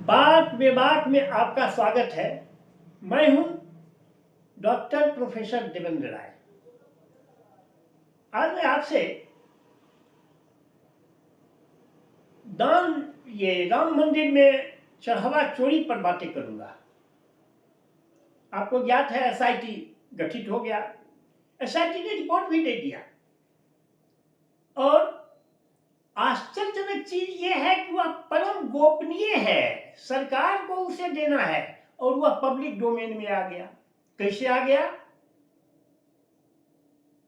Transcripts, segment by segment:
बात बेबाक में आपका स्वागत है। मैं हूं डॉक्टर प्रोफेसर देवेंद्र राय। आज मैं आपसे राम मंदिर में चढ़ावा चोरी पर बातें करूंगा। आपको ज्ञात है एसआईटी गठित हो गया। एसआईटी ने रिपोर्ट भी दे दिया और आश्चर्यजनक चीज यह है कि वह परम गोपनीय है, सरकार को उसे देना है और वह पब्लिक डोमेन में आ गया। कैसे आ गया?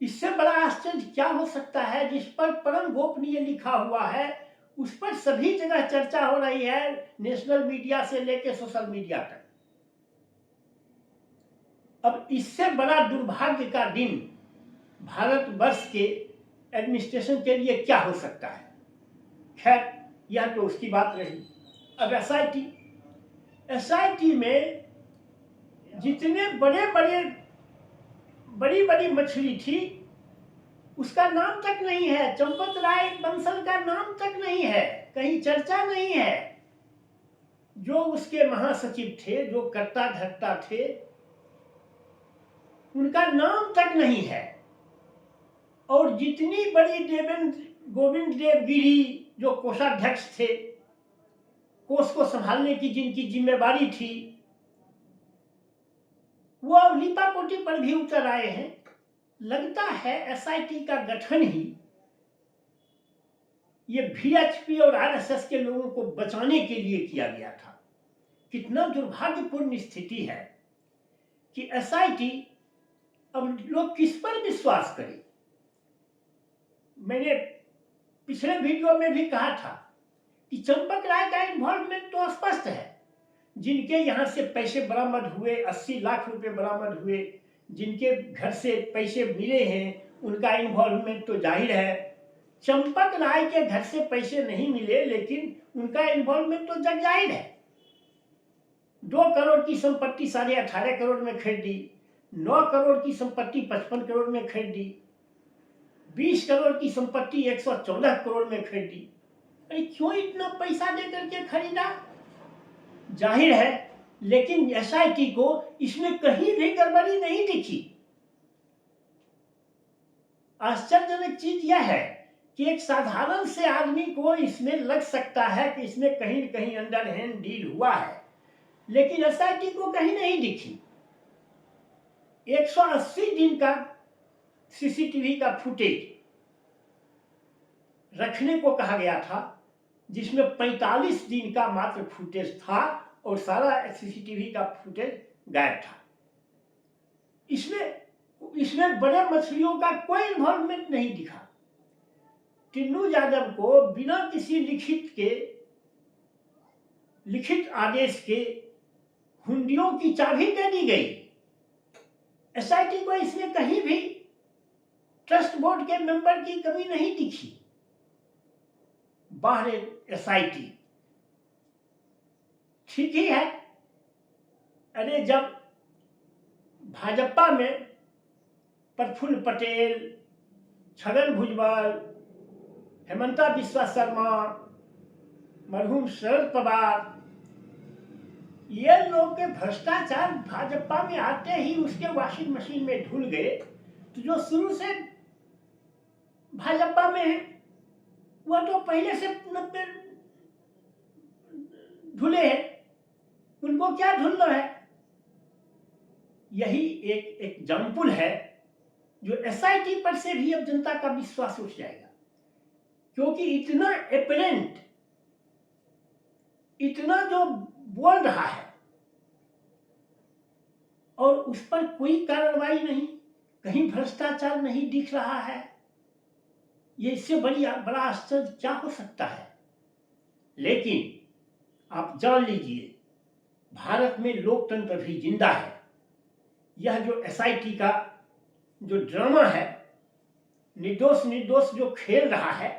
इससे बड़ा आश्चर्य क्या हो सकता है? जिस पर परम गोपनीय लिखा हुआ है उस पर सभी जगह चर्चा हो रही है, नेशनल मीडिया से लेकर सोशल मीडिया तक। अब इससे बड़ा दुर्भाग्य का दिन भारतवर्ष के एडमिनिस्ट्रेशन के लिए क्या हो सकता है? खैर, यह तो उसकी बात रही। अब एसआईटी में जितने बड़ी बड़ी मछली थी उसका नाम तक नहीं है। चंपत राय बंसल का नाम तक नहीं है, कहीं चर्चा नहीं है। जो उसके महासचिव थे, जो कर्ता धर्ता थे, उनका नाम तक नहीं है। और जितनी बड़ी गोविंद देवगिरी जो कोषाध्यक्ष थे, कोष को संभालने की जिनकी जिम्मेवारी थी, वो अब लीपापोती पर भी उतर आए हैं। लगता है एसआईटी का गठन ही ये वीएचपी और आरएसएस के लोगों को बचाने के लिए किया गया था। कितना दुर्भाग्यपूर्ण स्थिति है कि एसआईटी, अब लोग किस पर विश्वास करें? मैंने पिछले वीडियो में भी कहा था कि चंपक राय का इन्वॉल्वमेंट तो स्पष्ट है। जिनके यहां से पैसे बरामद हुए, 80 लाख रुपए बरामद हुए, जिनके घर से पैसे मिले हैं, उनका इन्वॉल्वमेंट तो जाहिर है। चंपक राय के घर से पैसे नहीं मिले लेकिन उनका इन्वॉल्वमेंट तो जग जाहिर है। 2 करोड़ की संपत्ति 18.5 करोड़ में खरीदी, 9 करोड़ की संपत्ति 55 करोड़ में खरीदी, 20 करोड़ की संपत्ति 114 करोड़ में खरीदी। अरे क्यों इतना पैसा देकर के खरीदा? जाहिर है, लेकिन एसआईटी को इसमें कहीं भी गड़बड़ी नहीं दिखी। आश्चर्यजनक चीज यह है कि एक साधारण से आदमी को इसमें लग सकता है कि इसमें कहीं न कहीं अंडर हैंड डील हुआ है, लेकिन एसआईटी को कहीं नहीं दिखी। 180 दिन का सीसीटीवी का फुटेज रखने को कहा गया था, जिसमें 45 दिन का मात्र फुटेज था और सारा सीसीटीवी का फुटेज गायब था। इसमें बड़े मछलियों का कोई इन्वॉल्वमेंट नहीं दिखा। टिन्नू यादव को बिना किसी लिखित आदेश के हुंडियों की चाबी दे दी गई। एसआईटी को इसमें कहीं भी ट्रस्ट बोर्ड के मेंबर की कमी नहीं दिखी। बाहर एसआईटी ठीक ही है। अरे जब भाजपा में प्रफुल्ल पटेल, छगन भुजबल, हेमंता बिस्वा शर्मा, मरहूम शरद पवार, ये लोग के भ्रष्टाचार भाजपा में आते ही उसके वॉशिंग मशीन में धुल गए, तो जो शुरू से भाजपा में है वह तो पहले से धुले हैं, उनको क्या धुलना है? यही एक एग्जाम्पल है जो एसआईटी पर से भी अब जनता का विश्वास उठ जाएगा, क्योंकि इतना एपरेंट, इतना जो बोल रहा है और उस पर कोई कार्रवाई नहीं, कहीं भ्रष्टाचार नहीं दिख रहा है। ये इससे बड़ा आश्चर्य क्या हो सकता है? लेकिन आप जान लीजिए, भारत में लोकतंत्र भी जिंदा है। यह जो एसआईटी का जो ड्रामा है, निर्दोष जो खेल रहा है,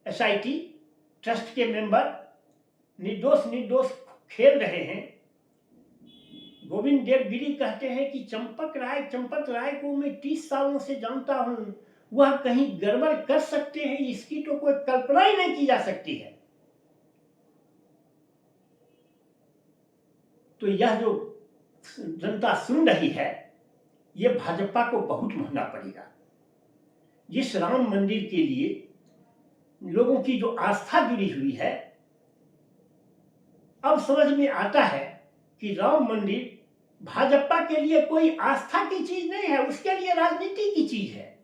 एसआईटी ट्रस्ट के मेंबर निर्दोष खेल रहे हैं। गोविंद देवगिरी कहते हैं कि चंपत राय को मैं 30 सालों से जानता हूं, वह कहीं गड़बड़ कर सकते हैं इसकी तो कोई कल्पना ही नहीं की जा सकती है। तो यह जो जनता सुन रही है, ये भाजपा को बहुत महंगा पड़ेगा। जिस राम मंदिर के लिए लोगों की जो आस्था जुड़ी हुई है, अब समझ में आता है कि राम मंदिर भाजपा के लिए कोई आस्था की चीज नहीं है, उसके लिए राजनीति की चीज है,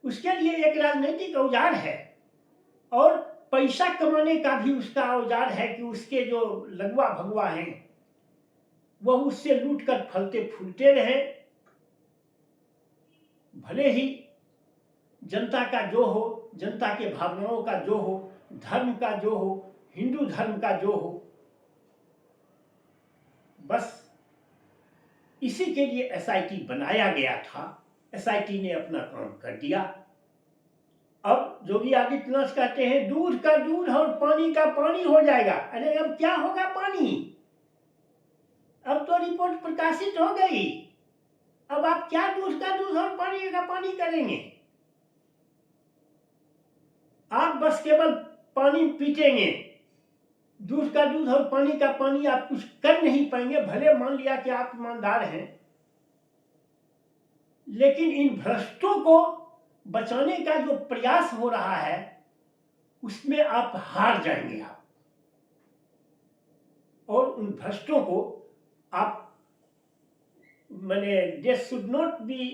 उसके लिए एक राजनीतिक औजार है और पैसा कमाने का भी उसका औजार है कि उसके जो लगवा भगवा हैं वह उससे लूटकर फलते फूलते रहे। भले ही जनता का जो हो, जनता के भावनाओं का जो हो, धर्म का जो हो, हिंदू धर्म का जो हो, बस इसी के लिए एसआईटी बनाया गया था। एसआईटी ने अपना काम कर दिया। अब योगी आदित्यनाथ कहते हैं दूध का दूध और पानी का पानी हो जाएगा। अरे अब क्या होगा पानी? अब तो रिपोर्ट प्रकाशित हो गई, अब आप क्या दूध का दूध और पानी का पानी करेंगे? आप बस केवल पानी पीटेंगे, दूध का दूध और पानी का पानी आप कुछ कर नहीं पाएंगे। भले मान लिया कि आप ईमानदार हैं, लेकिन इन भ्रष्टों को बचाने का जो प्रयास हो रहा है उसमें आप हार जाएंगे आप, और उन भ्रष्टों को आप माने they should not be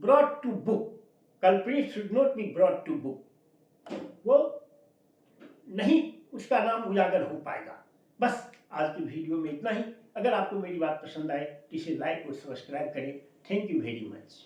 brought to book, culprit should not be brought to book, वो नहीं, उसका नाम उजागर हो पाएगा। बस आज की वीडियो में इतना ही। अगर आपको मेरी बात पसंद आए तो इसे लाइक और सब्सक्राइब करें। Thank you very much.